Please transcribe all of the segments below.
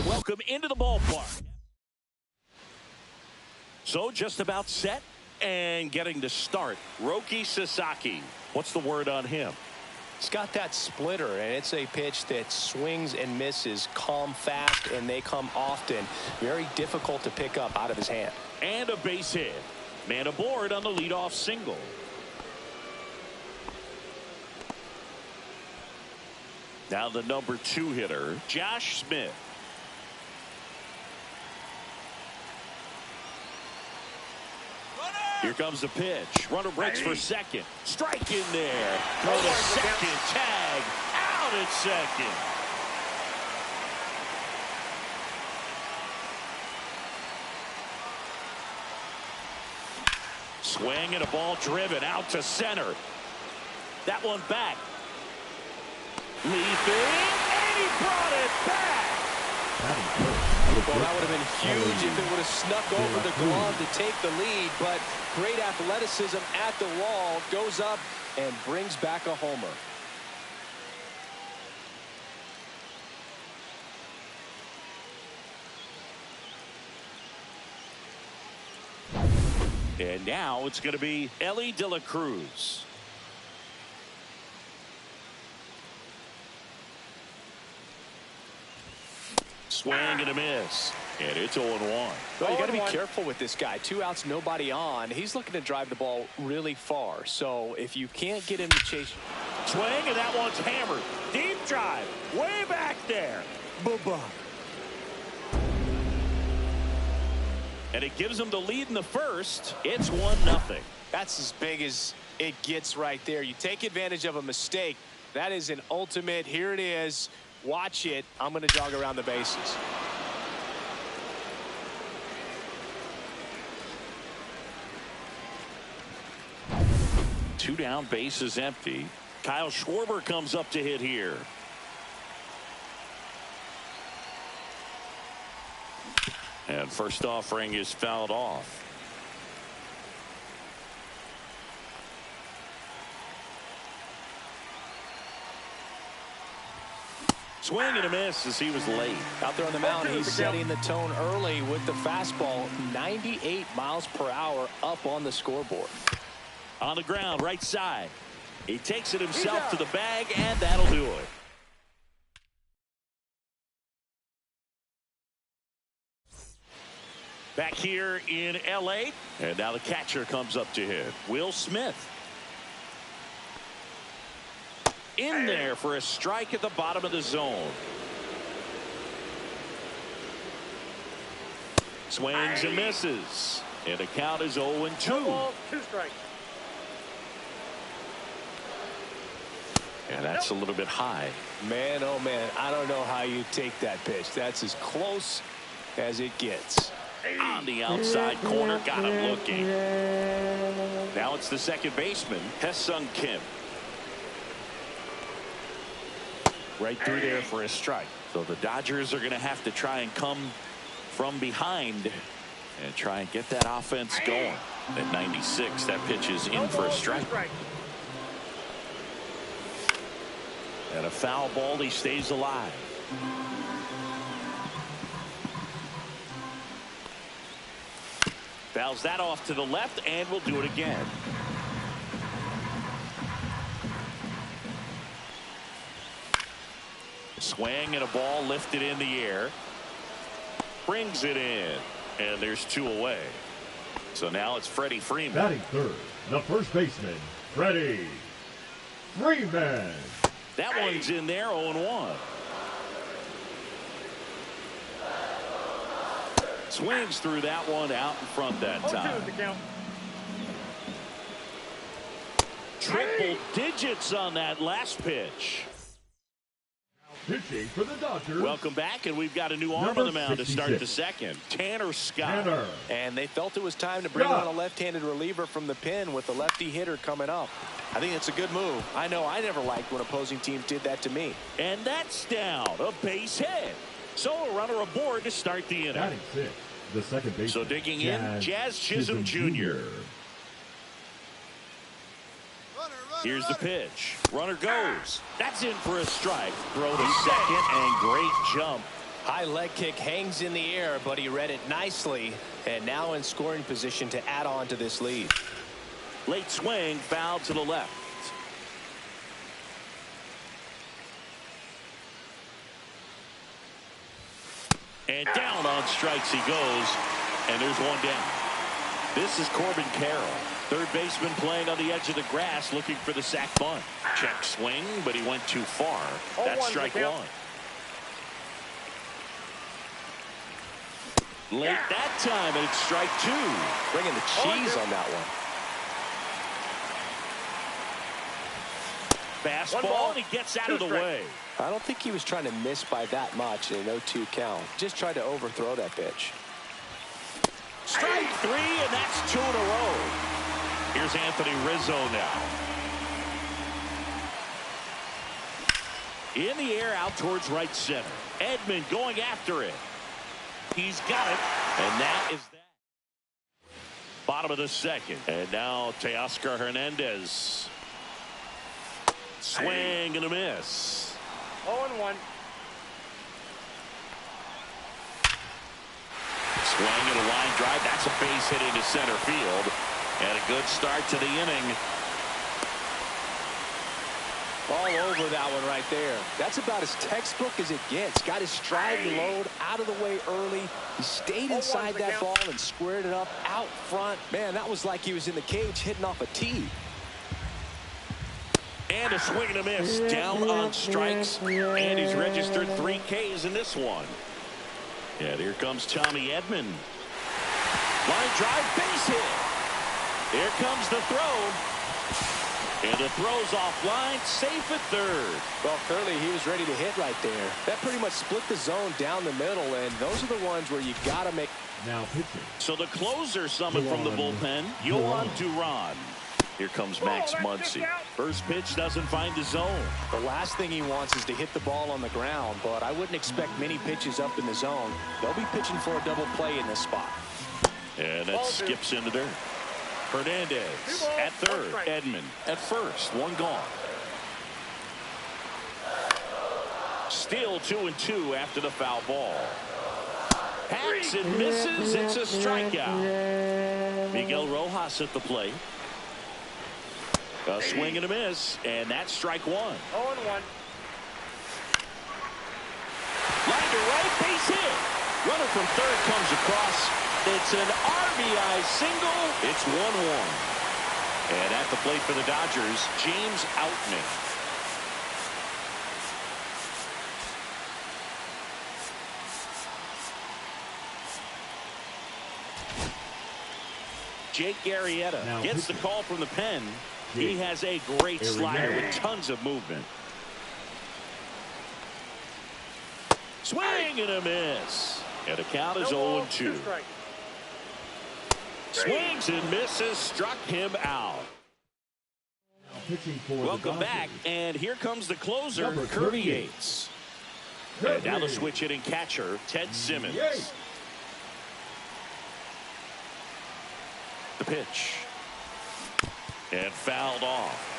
Welcome into the ballpark. So just about set and getting to start. Roki Sasaki. What's the word on him? He's got that splitter, and it's a pitch that swings and misses, come fast, and they come often. Very difficult to pick up out of his hand. And a base hit. Man aboard on the leadoff single. Now the number 2 hitter, Josh Smith. Here comes the pitch. Runner breaks for second. Strike in there. Throw to second. Tag. Out at second. Swing and a ball driven out to center. That one back. Leaping. And he brought it back. Well, that would have been huge if it would have snuck over the glove to take the lead, but great athleticism at the wall, goes up and brings back a homer. And now it's going to be Elly De La Cruz. Swing and a miss. And it's 0-1. Well, you got to be careful with this guy. 2 outs, nobody on. He's looking to drive the ball really far. So if you can't get him to chase. Swing, and that one's hammered. Deep drive. Way back there. Bye-bye. And it gives him the lead in the first. It's 1-0. That's as big as it gets right there. You take advantage of a mistake. That is an ultimate. Here it is. Watch it. I'm going to jog around the bases. Two down, bases empty. Kyle Schwarber comes up to hit here. And first offering is fouled off. Swing and a miss as he was late. Out there on the mound, he's setting the tone early with the fastball. 98 miles per hour up on the scoreboard. On the ground, right side. He takes it himself to the bag, and that'll do it. Back here in L.A., and now the catcher comes up to hit. Will Smith. In there for a strike at the bottom of the zone. Swings and misses. And the count is 0-2. 2 strikes. And that's a little bit high. Man, oh man, I don't know how you take that pitch. That's as close as it gets. On the outside corner, got him looking. Now it's the second baseman, Hesung Kim. Right through there for a strike. So the Dodgers are going to have to try and come from behind and try and get that offense going. At 96, that pitch is in for a strike. And a foul ball, he stays alive. Fouls that off to the left, and we'll do it again. Swing and a ball lifted in the air. Brings it in. And there's 2 away. So now it's Freddie Freeman. Batting third, the first baseman, Freddie Freeman. That one's in there, 0-1. Swings through that one out in front that time. Triple digits on that last pitch. Pitching for the Dodgers. Welcome back, and we've got a new arm on the mound to start the second. Tanner Scott. And they felt it was time to bring on a left-handed reliever from the pen with the lefty hitter coming up. I think it's a good move. I know I never liked when opposing teams did that to me. And that's down, a base hit. So a runner aboard to start the inning. Batting sixth, the second baseman. So digging in, Jazz Chisholm Jr. Here's the pitch. Runner goes. That's in for a strike. Throw to second, and great jump High leg kick hangs in the air, but he read it nicely, and now in scoring position to add on to this lead. Late swing, foul to the left. And down on strikes he goes, and there's one down. This is Corbin Carroll, third baseman playing on the edge of the grass looking for the sac bunt. Check swing, but he went too far. That's strike one. Late that time, and it's strike two. Bringing the cheese on that one. Fastball, and he gets out of the way. I don't think he was trying to miss by that much in an 0-2 count. Just tried to overthrow that pitch. Strike three, and that's two in a row. Here's Anthony Rizzo now. In the air, out towards right center. Edman going after it. He's got it, and that is that. Bottom of the second, and now Teoscar Hernandez. Swing and a miss. 0-1. Swing and a line drive. That's a base hit into center field. And a good start to the inning. All over that one right there. That's about as textbook as it gets. Got his stride and load out of the way early. He stayed inside that ball and squared it up out front. Man, that was like he was in the cage hitting off a tee. And a swing and a miss. Down on strikes. And he's registered 3 Ks in this one. And here comes Tommy Edman. Line drive, base hit. Here comes the throw. And the throw's offline, safe at third. Well, clearly he was ready to hit right there. That pretty much split the zone down the middle, and those are the ones where you got to make. Now pitching. So the closer summoned from the bullpen, Yohan Duran. Here comes Max Muncy. First pitch doesn't find the zone. The last thing he wants is to hit the ball on the ground, but I wouldn't expect many pitches up in the zone. They'll be pitching for a double play in this spot. And that skips into dirt. Hernandez at third. Edman at first. One gone. Still 2-2 after the foul ball. Hacks and misses. It's a strikeout. Miguel Rojas at the plate. A swing and a miss, and that's strike one. 0-1. Line to right, base hit. Runner from third comes across. It's an RBI single. It's 1-1. And at the plate for the Dodgers, James Outman. Jake Arrieta gets the call from the pen. He has a great slider with tons of movement. Swing and a miss. And the count is 0-2. Swings and misses, struck him out. Welcome back, and here comes the closer, Kirby Yates. And now the switch hitting catcher, Ted Simmons. The pitch. And fouled off.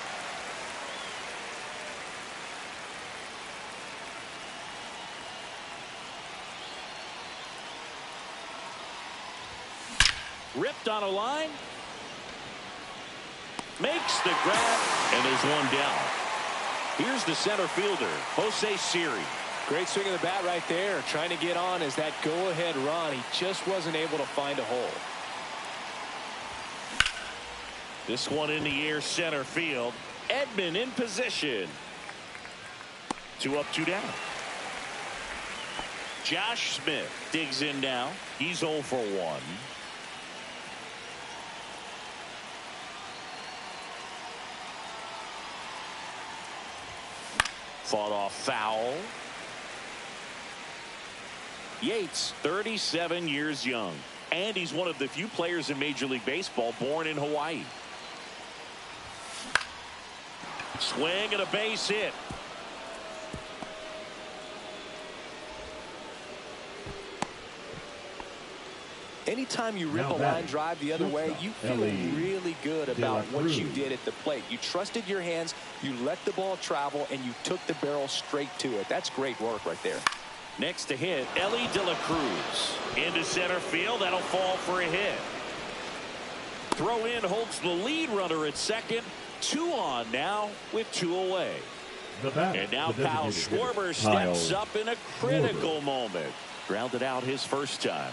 Ripped on a line. Makes the grab, and there's one down. Here's the center fielder, Jose Siri. Great swing of the bat right there. Trying to get on as that go-ahead run. He just wasn't able to find a hole. This one in the air, center field. Edman in position. 2 up, 2 down. Josh Smith digs in now. He's 0 for 1. Fought off foul. Yates, 37 years young. And he's one of the few players in Major League Baseball born in Hawaii. Swing and a base hit. Anytime you rip a line drive the other way, you feel really good about what you did at the plate. You trusted your hands, you let the ball travel, and you took the barrel straight to it. That's great work right there. Next to hit, Ellie De La Cruz. Into center field. That'll fall for a hit. Throw in holds the lead runner at second. 2 on now with 2 away. And now Kyle Schwarber steps up in a critical moment. Grounded out his first time.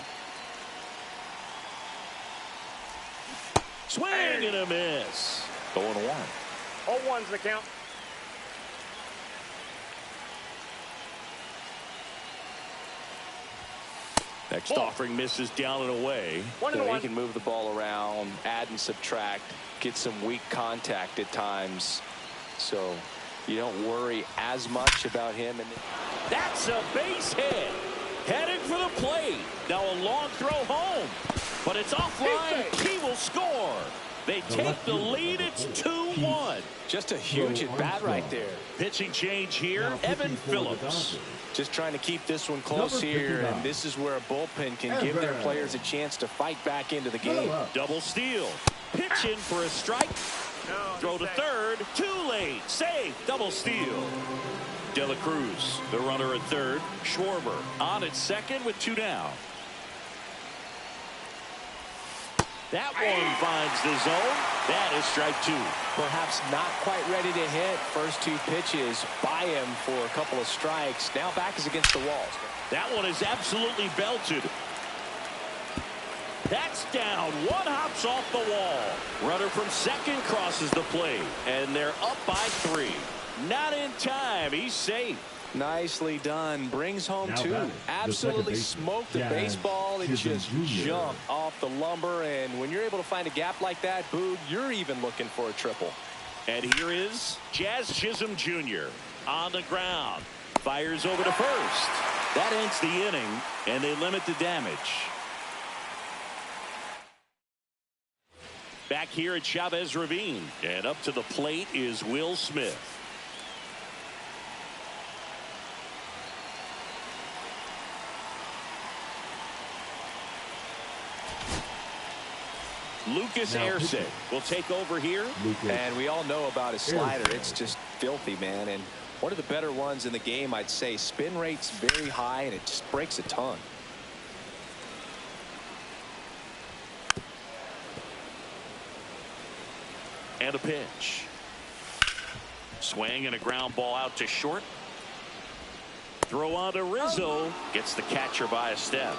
Swing and a miss. 0-1. 0-1's the count. Next offering misses down and away. He can move the ball around, add and subtract, get some weak contact at times. So you don't worry as much about him. And that's a base hit. Heading for the plate. Now a long throw home. But it's offline. He will score. They take the lead. It's 2-1. Just a huge at bat right there. Pitching change here. Evan Phillips. Just trying to keep this one close here. And this is where a bullpen can give their players a chance to fight back into the game. Double steal. Pitch in for a strike. Throw to third. Too late. Safe. Double steal. De La Cruz, the runner at third. Schwarber on at second with 2 down. That one finds the zone. That is strike 2. Perhaps not quite ready to hit. First 2 pitches by him for a couple of strikes. Now back is against the walls. That one is absolutely belted. That's down. 1 hops off the wall. Runner from second crosses the plate. And they're up by 3. Not in time. He's safe. Nicely done. Brings home 2. Absolutely smoked the baseball. It just jumped off the lumber. And when you're able to find a gap like that, Boog, you're even looking for a triple. And here is Jazz Chisholm Jr. on the ground. Fires over to first. That ends the inning, and they limit the damage. Back here at Chavez Ravine. And up to the plate is Will Smith. Lucas Erceg will take over here. And we all know about his slider. It's just filthy, man. And one of the better ones in the game, I'd say. Spin rate's very high, and it just breaks a ton. And a pitch. Swing and a ground ball out to short. Throw on to Rizzo. Gets the catcher by a step.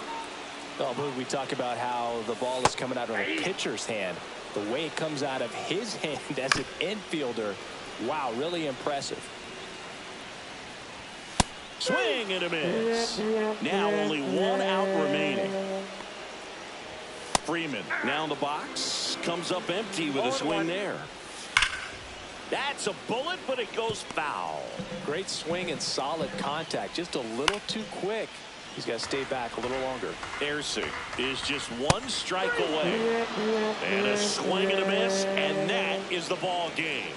Oh, we talk about how the ball is coming out of a pitcher's hand. The way it comes out of his hand as an infielder. Wow, really impressive. Swing and a miss. Now only 1 out remaining. Freeman now in the box. Comes up empty with a swing there. That's a bullet, but it goes foul. Great swing and solid contact. Just a little too quick. He's got to stay back a little longer. Erceg is just 1 strike away. And a swing and a miss, and that is the ball game.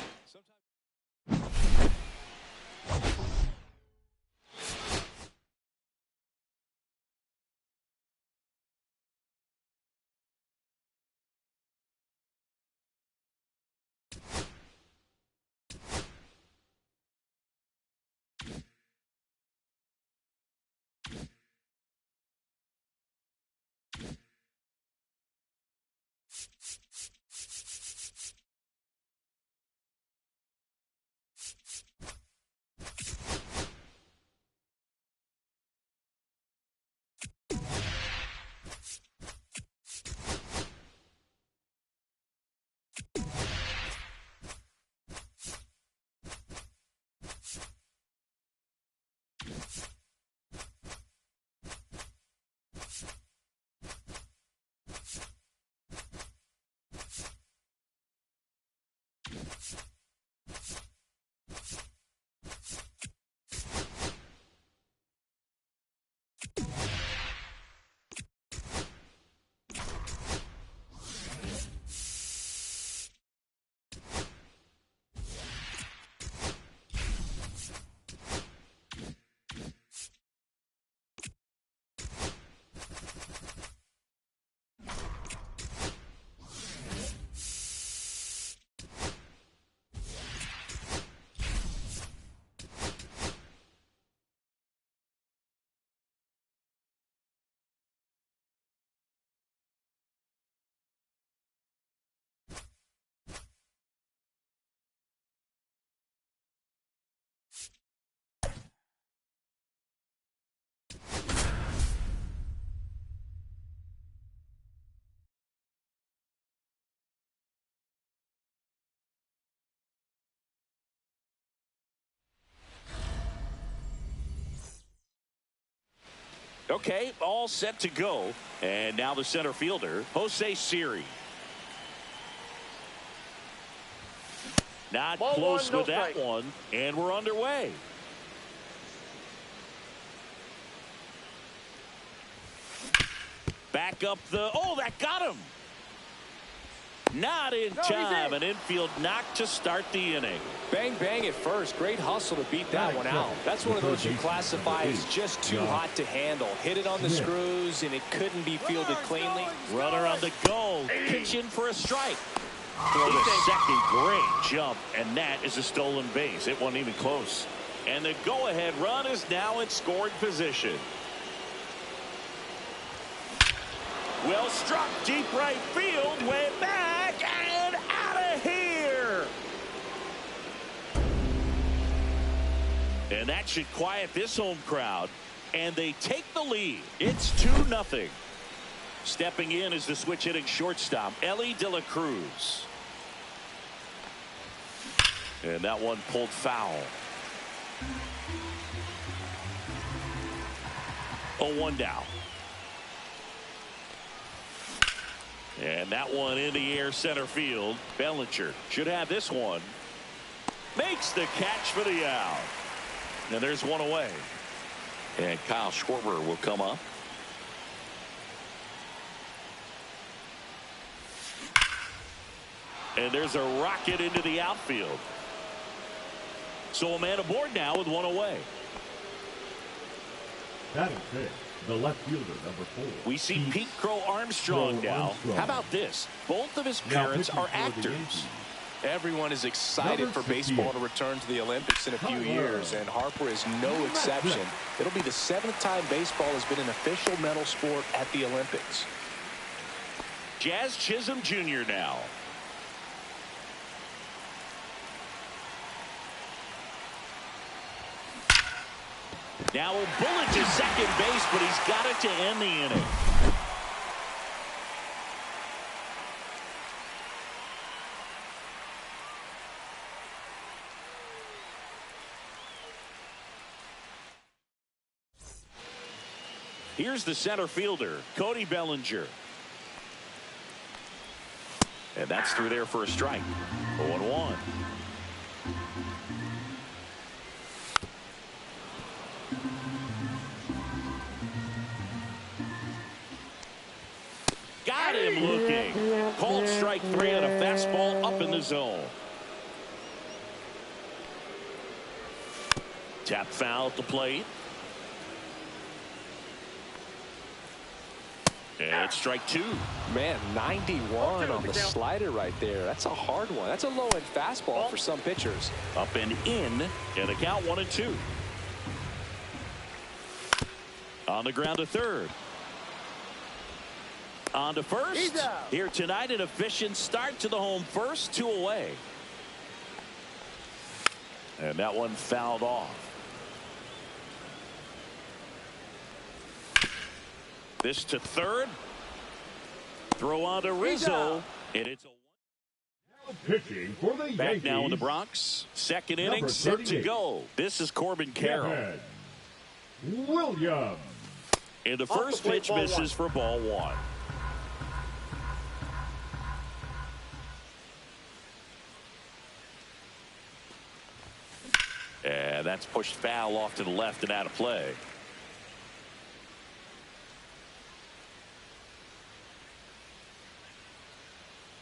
Okay, all set to go. And now the center fielder, Jose Siri. Not Ball close one, no with that strike. one. And we're underway. Back up the... Oh, that got him. Not in time. An infield knock to start the inning. Bang, bang at first. Great hustle to beat that one out. That's one of those you classify as just too hot to handle. Hit it on the screws, and it couldn't be fielded cleanly. Runner on the go. Pitching for a strike. For the second, great jump, and that is a stolen base. It wasn't even close. And the go-ahead run is now in scoring position. Well struck, deep right field, way back, and out of here. And that should quiet this home crowd. And they take the lead. It's 2-0. Stepping in is the switch hitting shortstop, Ellie De La Cruz. And that one pulled foul. 0-1 down. And that one in the air center field. Bellinger should have this one. Makes the catch for the out. And there's one away. And Kyle Schwarber will come up. And there's a rocket into the outfield. So a man aboard now with one away. Batting fifth, the left fielder, number 4. We see Pete Crow Armstrong now. How about this? Both of his parents are actors. Everyone is excited for baseball to return to the Olympics in a few years, and Harper is no exception. It'll be the 7th time baseball has been an official medal sport at the Olympics. Jazz Chisholm Jr. now. Now a bullet to second base, but he's got it to end the inning. Here's the center fielder, Cody Bellinger. And that's through there for a strike. 0-1. Got him looking. Called strike 3 on a fastball up in the zone. Tap foul at the plate. And it's strike 2. Man, 91 on the slider right there. That's a hard one. That's a low-end fastball for some pitchers. Up and in, and the count 1-2. On the ground to third. On to first. Here tonight, an efficient start to the home first, 2 away. And that one fouled off. This to third. Throw on to Rizzo. And it's a Pitching for the back Yankees. now in the Bronx. Second inning set to go. This is Corbin Carroll. Williams. And the first pitch misses for ball 1. And that's pushed foul off to the left and out of play.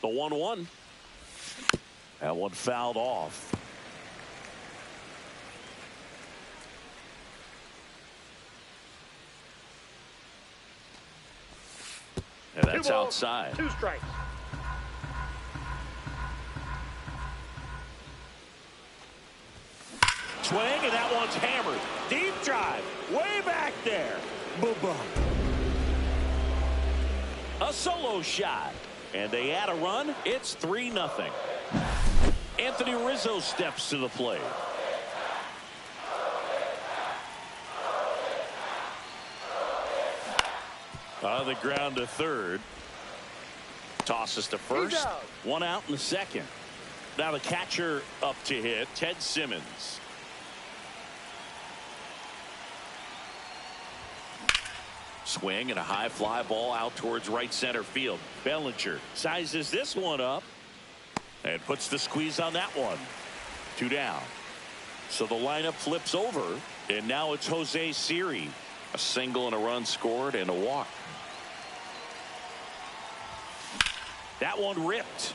The 1-1. That one fouled off. And that's outside. 2 strikes. Swing, and that one's hammered. Deep drive. Way back there. Boom. A solo shot. And they add a run. It's 3-0. Anthony Rizzo steps to the plate. On the ground to third. Tosses to first. 1 out in the second. Now the catcher up to hit, Ted Simmons. Swing and a high fly ball out towards right center field. Bellinger sizes this one up and puts the squeeze on that one. 2 down. So the lineup flips over, and now it's Jose Siri. A single and a run scored and a walk. That one ripped.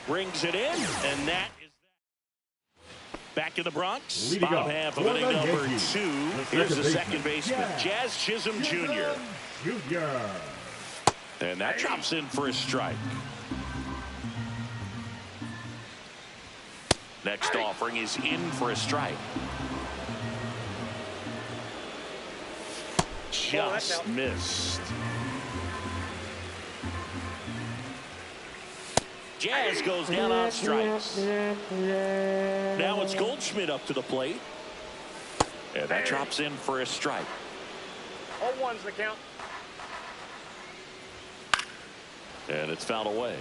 Brings it in, and that is that. Back in the Bronx. Bottom half of inning number 2. Here's the second baseman, Jazz Chisholm Jr. And that drops in for a strike. Next offering is in for a strike. Just missed. Jazz goes down on strikes. Now it's Goldschmidt up to the plate. And that drops in for a strike. 0-1's the count. And it's fouled away.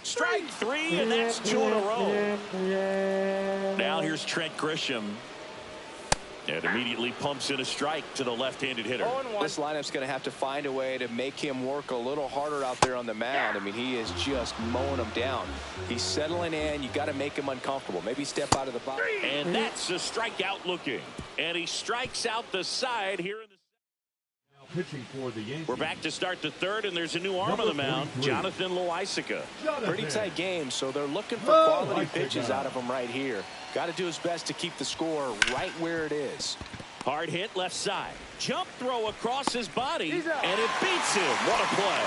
Strike 3, and that's 2 in a row. Now here's Trent Grisham. And immediately pumps in a strike to the left-handed hitter. This lineup's going to have to find a way to make him work a little harder out there on the mound. I mean, he is just mowing them down. He's settling in. You got to make him uncomfortable. Maybe step out of the box. And that's a strikeout looking. And he strikes out the side here in the. Pitching for the Yankees. We're back to start the third, and there's a new arm on the mound, Jonathan Loaisiga. Pretty tight game, so they're looking for quality pitches out of him right here. Got to do his best to keep the score right where it is. Hard hit left side. Jump throw across his body, and it beats him. What a play.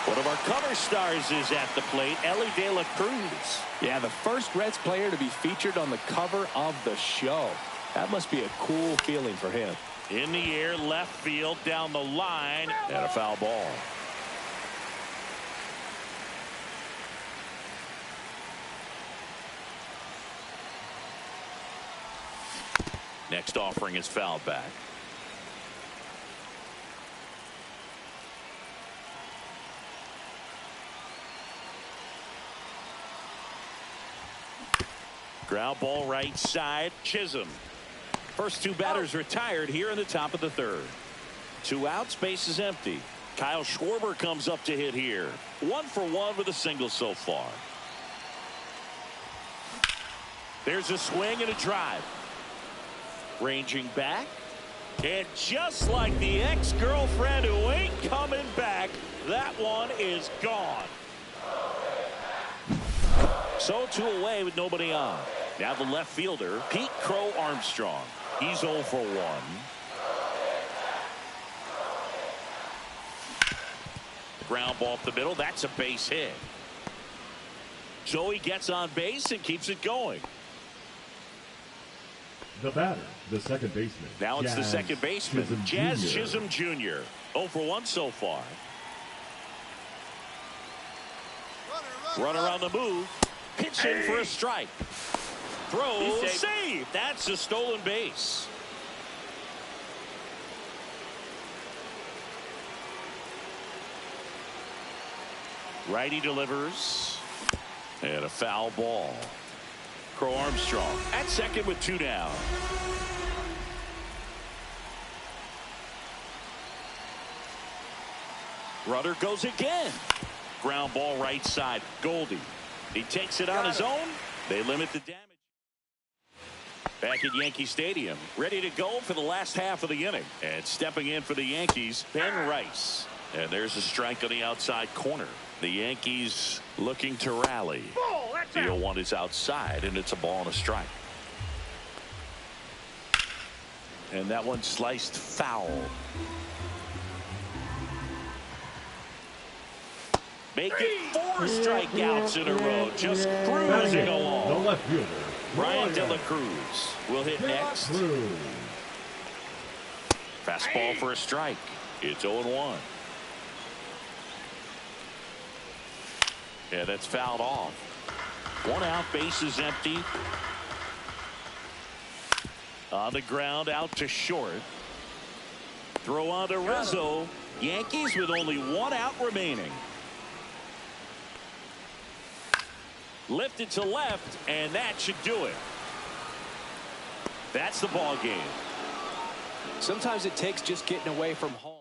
One of our cover stars is at the plate, Ellie De La Cruz. Yeah, the first Reds player to be featured on the cover of the show. That must be a cool feeling for him. In the air, left field, down the line, and a foul ball. Next offering is fouled back. Ground ball right side, Chisholm. First 2 batters retired here in the top of the third. 2 outs, base is empty. Kyle Schwarber comes up to hit here. 1 for 1 with a single so far. There's a swing and a drive. Ranging back. And just like the ex-girlfriend who ain't coming back, that one is gone. So 2 away with nobody on. Now the left fielder, Pete Crow Armstrong. He's 0 for 1. Ground ball up the middle. That's a base hit. So he gets on base and keeps it going. The batter, the second baseman. Now it's the second baseman, Jazz Chisholm Jr. 0 for 1 so far. Runner on the move. Pitch in for a strike. Throw, save. That's a stolen base. Righty delivers. And a foul ball. Crow Armstrong at second with 2 down. Runner goes again. Ground ball right side. Goldie. He takes it on his own. They limit the damage. Back at Yankee Stadium, ready to go for the last half of the inning. And stepping in for the Yankees, Ben Rice. And there's a strike on the outside corner. The Yankees looking to rally. The 0-1 is outside, and it's a ball and a strike. And that one sliced foul. Make it 4 strikeouts in a row. Just cruising along. The left fielder, Brian De La Cruz will hit next. Fastball for a strike. It's 0-1. Yeah, that's fouled off. 1 out, base is empty. On the ground, out to short. Throw on to Rizzo. Yankees with only 1 out remaining. Lifted to left, and that should do it. That's the ball game. Sometimes it takes just getting away from home.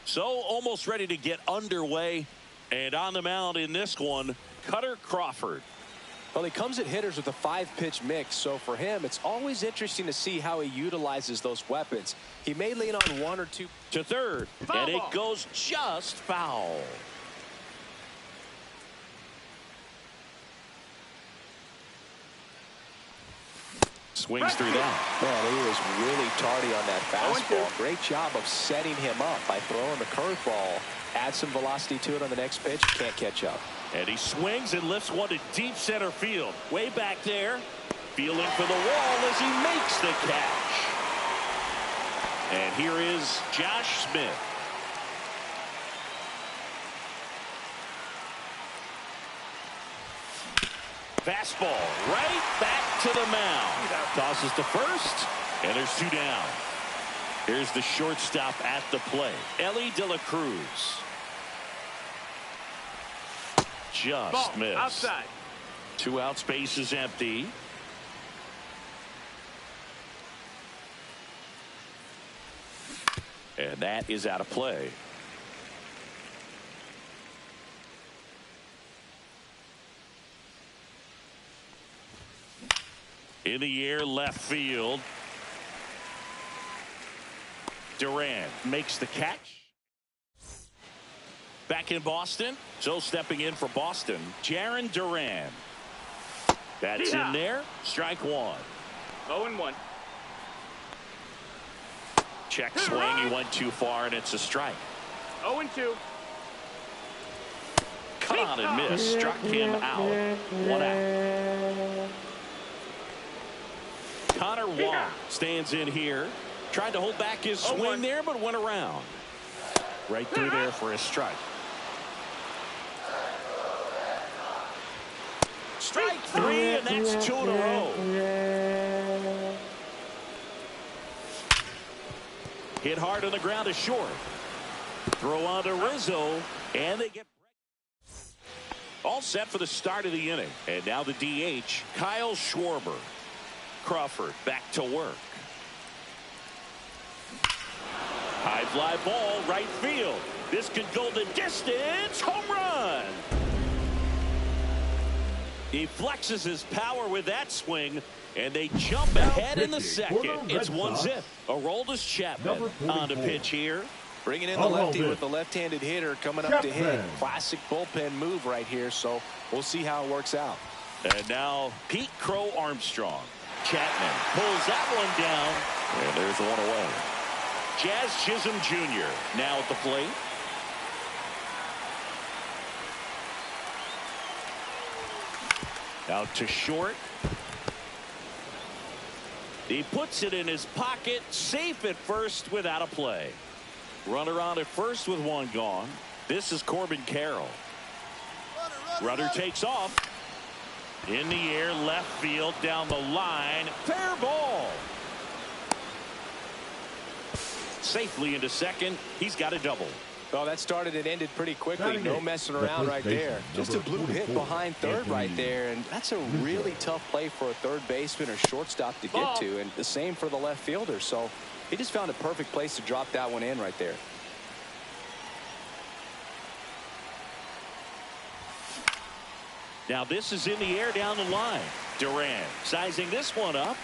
So almost ready to get underway. And on the mound in this one, Cutter Crawford. Well, he comes at hitters with a 5-pitch mix, so for him, it's always interesting to see how he utilizes those weapons. He may lean on one or two. To third, and it goes just foul. Swings through that. Man, he was really tardy on that fastball. Great job of setting him up by throwing the curveball. Add some velocity to it on the next pitch. Can't catch up. And he swings and lifts one to deep center field. Way back there. Feeling for the wall as he makes the catch. And here is Josh Smith. Fastball right back to the mound. Tosses to first, and there's 2 down. Here's the shortstop at the plate, Ellie De La Cruz. Just missed. Outside. 2 out, space is empty. And that is out of play. In the air, left field. Duran makes the catch. Back in Boston. So stepping in for Boston, Jarren Duran. That's in there. Strike 1. 0-1. Check swing. He went too far, and it's a strike. 0-2. Cut on and miss. Struck him out. 1 out. Connor Wong stands in here. Tried to hold back his swing there, but went around. Right through there for a strike. Strike 3, and that's 2 in a row. Hit hard on the ground to short. Throw on to Rizzo, and they get all set for the start of the inning. And now the DH, Kyle Schwarber. Crawford back to work. High fly ball, right field. This could go the distance. Home run. He flexes his power with that swing, and they jump ahead in the second. It's 1-0. Aroldis Chapman on the pitch here. Bringing in the lefty with the left-handed hitter coming up to hit. Classic bullpen move right here, so we'll see how it works out. And now Pete Crow Armstrong. Chapman pulls that one down, and there's the one away. Jazz Chisholm Jr. now at the plate. Out to short. He puts it in his pocket, safe at first without a play. Runner on at first with 1 gone. This is Corbin Carroll. Runner takes off. In the air, left field, down the line. Fair ball. Safely into second. He's got a double. Well, that started and ended pretty quickly. No messing around right there. Just a blue hit behind third right there. And that's a really tough play for a third baseman or shortstop to get to. And the same for the left fielder. So he just found a perfect place to drop that one in right there. Now this is in the air down the line. Duran sizing this one up.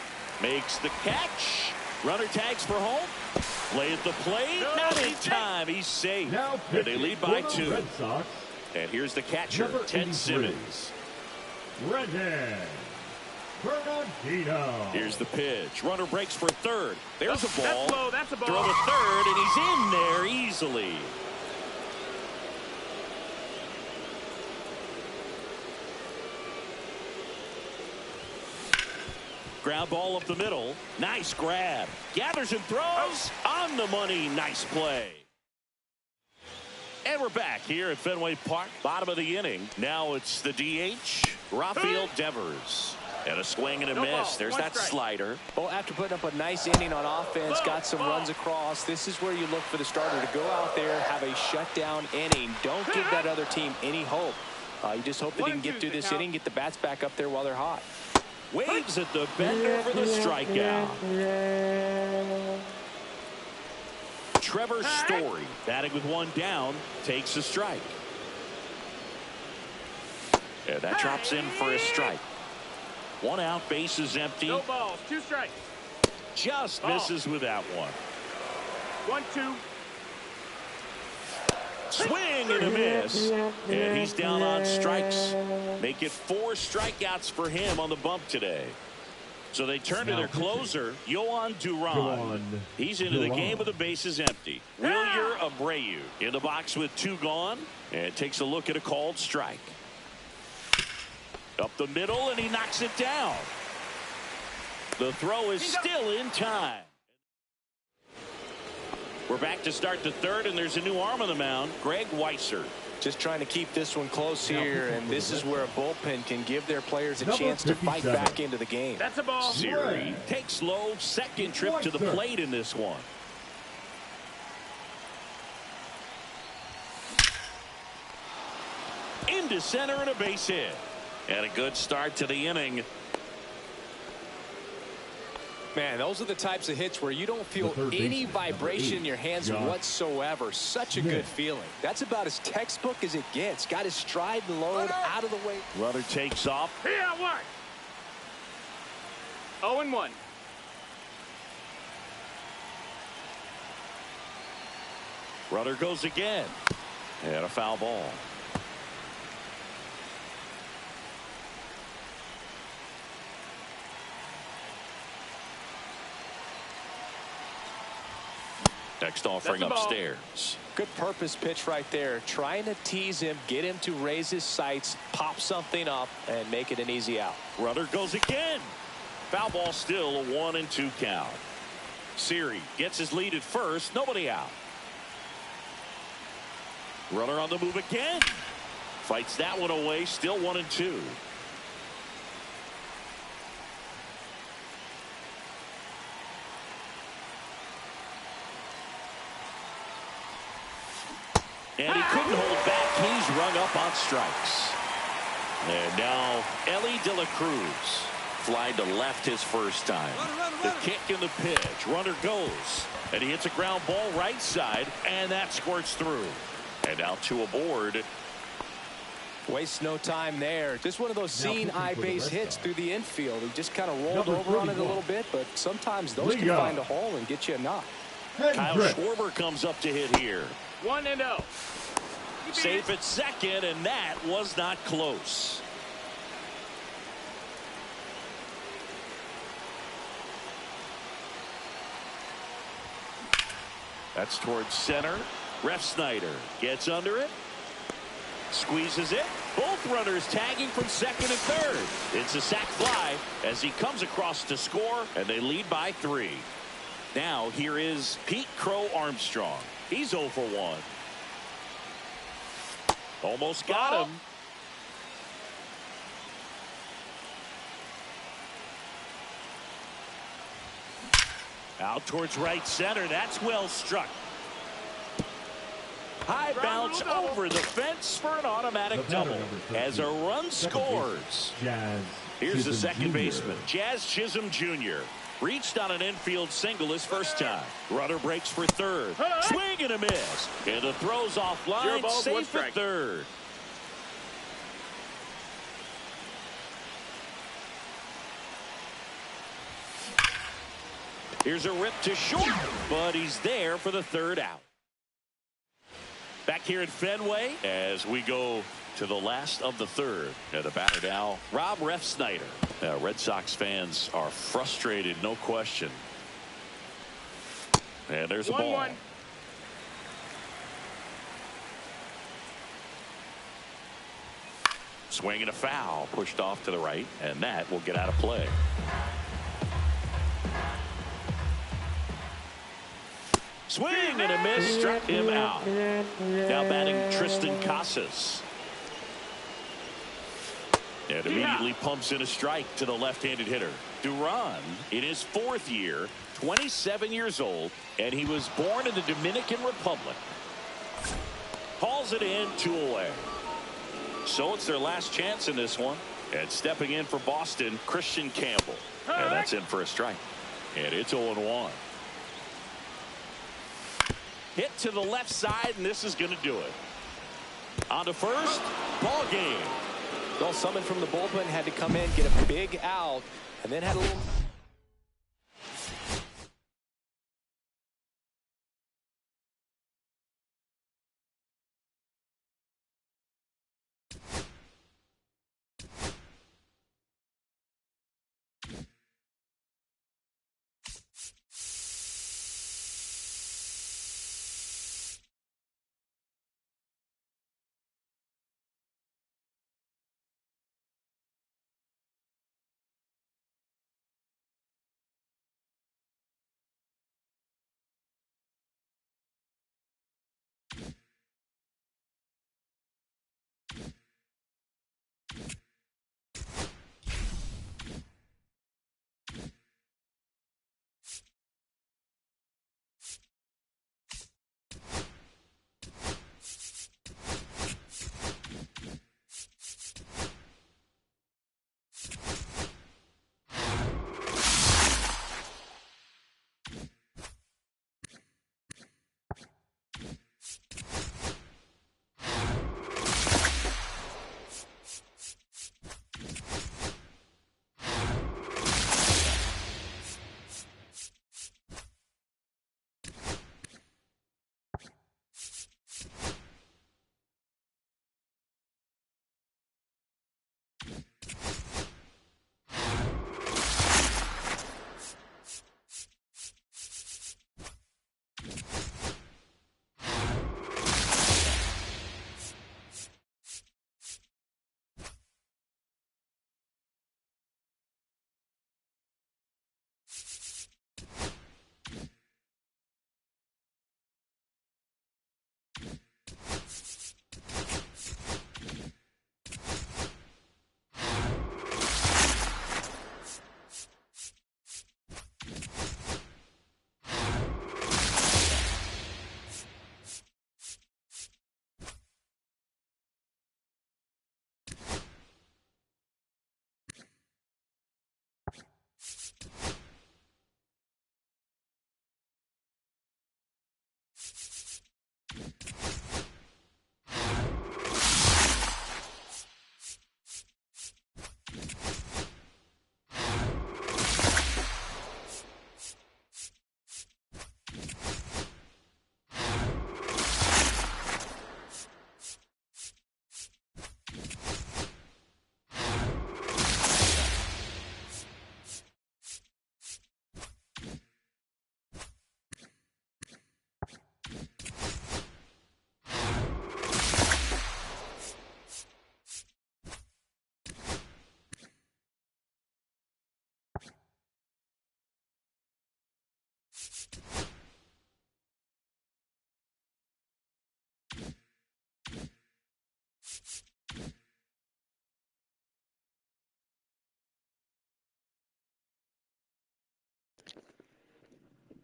Makes the catch. Runner tags for home. Play at the plate. Not in time. He's safe. And they lead by 2. And here's the catcher, Ted Simmons. Redhead Bernardino. Here's the pitch. Runner breaks for third. There's a ball. That's low. That's a ball. Throw to third, and he's in there easily. Ground ball up the middle. Nice grab. Gathers and throws on the money. Nice play. And we're back here at Fenway Park. Bottom of the inning. Now it's the DH, Rafael Devers. And a swing and a miss. There's that slider. Well, after putting up a nice inning on offense, got some runs across, this is where you look for the starter to go out there, have a shutdown inning. Don't give that other team any hope. You just hope that he can get through this inning, get the bats back up there while they're hot. Waves at the bender for the strikeout. Trevor Story, batting with one down, takes a strike. And that drops in for a strike. One out, base is empty. No balls, 2 strikes. Just Ball. misses with that one. 1-2. Swing and a miss. And he's down on strikes. Make it 4 strikeouts for him on the bump today. So they turn to their closer, Yohan Duran. He's into the game with the bases empty. Wilyer Abreu in the box with 2 gone. And takes a look at a called strike. Up the middle, and he knocks it down. The throw is still in time. We're back to start the third, and there's a new arm on the mound, Greg Weisser. Just trying to keep this one close here, and this is where a bullpen can give their players a chance to fight back into the game. That's a ball. Siri takes low, second trip to the plate in this one. Into center and a base hit. And a good start to the inning. Man, those are the types of hits where you don't feel any vibration in your hands whatsoever. Such a good feeling. That's about as textbook as it gets. Got his stride and load out of the way. Runner takes off. Here, what? 0-1. Runner goes again. And a foul ball. Next offering upstairs. Good purpose pitch right there. Trying to tease him, get him to raise his sights, pop something up, and make it an easy out. Runner goes again. Foul ball, still a 1-2 count. Siri gets his lead at first. Nobody out. Runner on the move again. Fights that one away. Still 1-2. And he couldn't hold back. He's rung up on strikes. And now Ellie De La Cruz flying to left his first time. The kick and the pitch. Runner goes. And he hits a ground ball right side. And that squirts through. And now 2 aboard. Waste no time there. Just one of those seeing eye base hits through the infield. He just kind of rolled over on it a little bit. But sometimes those can find a hole and get you a knock. Kyle Schwarber comes up to hit here. 1-0. Safe at second, and that was not close. That's towards center. Refsnyder gets under it. Squeezes it. Both runners tagging from second and third. It's a sac fly as he comes across to score, and they lead by 3. Now here is Pete Crow Armstrong. He's 0 for 1. Almost got him. Out towards right center. That's well struck. High bounce over the fence for an automatic double as a run scores. Here's the second baseman, Jazz Chisholm Jr. Reached on an infield single his first time. Runner breaks for third. Swing and a miss. And the throw's offline. Safe at third. Here's a rip to short, but he's there for the third out. Back here at Fenway as we go to the last of the third. And the batter now, Rob Refsnyder. Red Sox fans are frustrated, no question. And there's a ball. 1-1. Swing and a foul, pushed off to the right, and that will get out of play. Swing and a miss, struck him out. Now batting Tristan Casas. And immediately pumps in a strike to the left-handed hitter. Duran, in his 4th year, 27 years old, and he was born in the Dominican Republic. Hauls it in, 2 away. So it's their last chance in this one. And stepping in for Boston, Christian Campbell. And that's in for a strike. And it's 0-1. Hit to the left side, and this is going to do it. On to first, ball game. Well, someone from the bullpen had to come in, get a big out, and then had a little...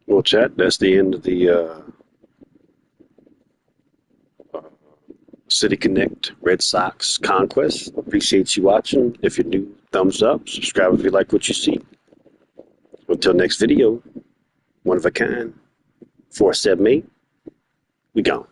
Well, chat, that's the end of the City Connect Red Sox Conquest. Appreciate you watching. If you're new, thumbs up. Subscribe if you like what you see. Until next video, one of a kind, 478, we gone.